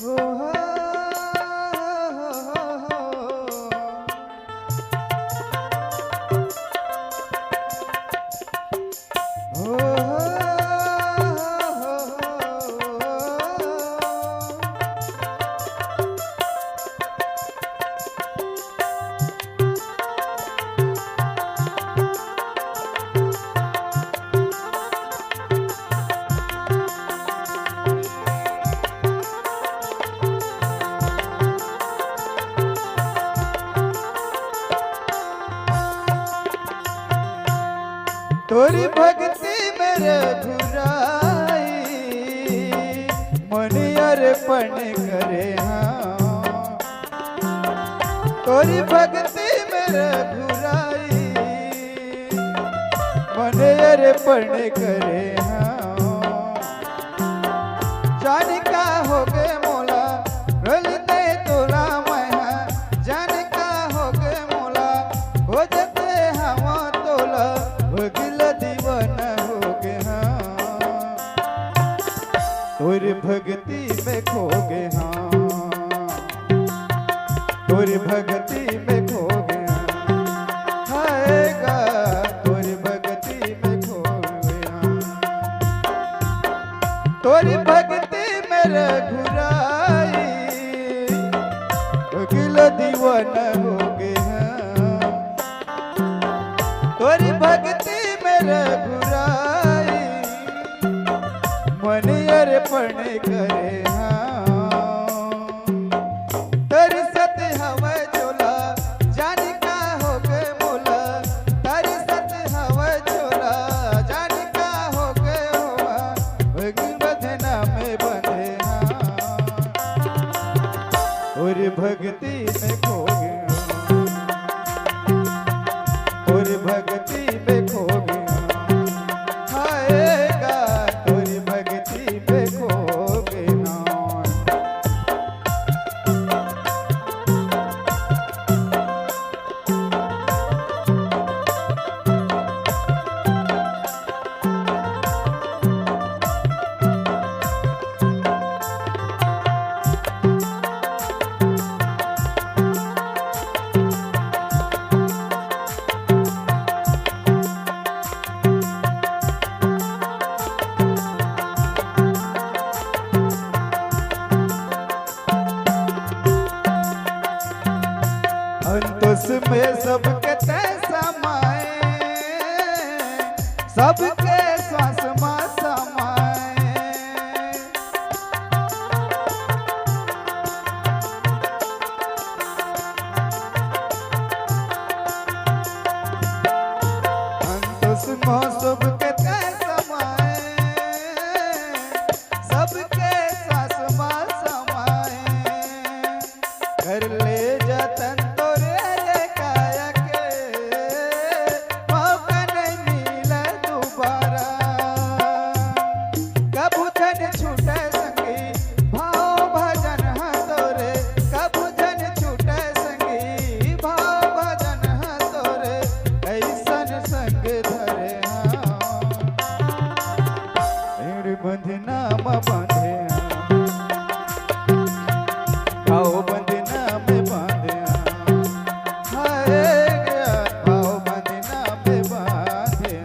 हो हो हो तोरी भक्ति मेरे घुराई मन अर्पण करे हाँ। तोरी भक्ति मेरे घुराई मन अर्पण करे हाँ। जान का हो गे मोला रलते तोला मैं जान का हो गे मोला हो जते हम तोला भगिल दीवाना हो गे हाँ। तोर भक्ति में खो गे हाँ। तोर भक्ति में खो गे हायगा तोर भक्ति में खो गे हाँ। तोर भक्ति मेरे घुराई भगिल दीवाना हो गे हाँ। तोर भक्ति मेरे घुराई मन अर्पण करे हाँ। तेरी सत हवा चोला जान का हो गए मोला तेरी सत हवा चोला जान का हो गए हुआ भगन बधना में बंधे हाँ। और भक्ति में खो गया और भक्ति में खो गया हायगा तोरी भक्ति में खो गया। अंतस में सबके तैसा माए सबके श्वास मा समाए। अंतस में सबके तैसा माए सबके श्वास मा समाए। घर ले जतन बंधना में बांधे आओ बंधना में बांधे हाय गया आओ बंधना में बांधे।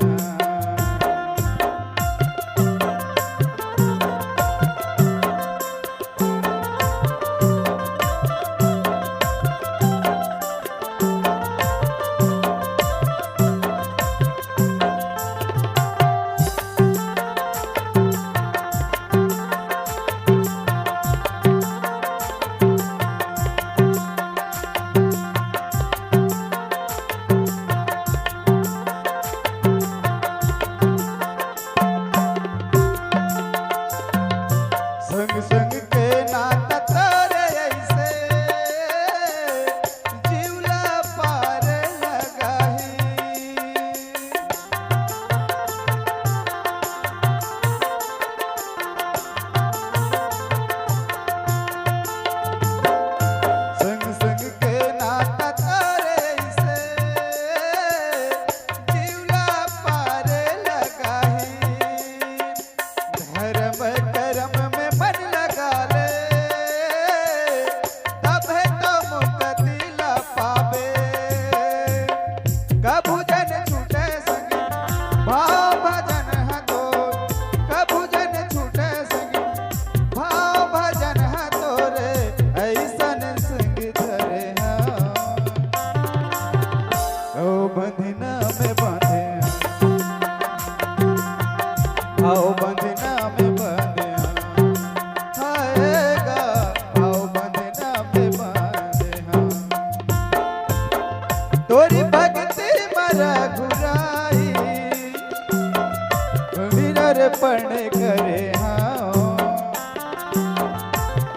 संग संग के नाता तारे ऐसे जीवला पार लगाही। संग संग के नाता तारे ऐसे जीवला पार लगाही। धर्म कर्म में मन लगा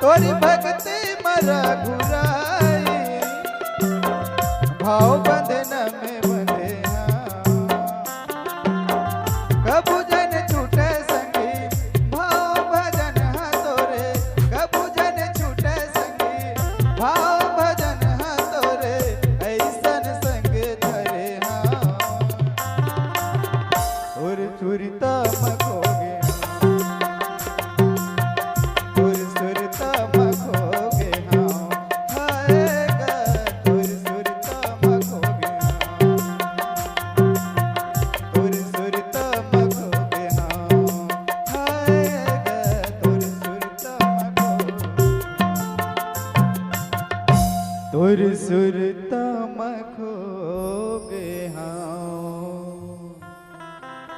तोरी भक्ति मरा घुराई भाव बंधन में बंधे कबू जन छूटे संगी भाव भजन हाँ तोरे कबू जन छूटे संगी भाव भजन हाँ तोरे ऐसन संग धरे हाँ और चुरिता मखोगे तुर सुरता मखो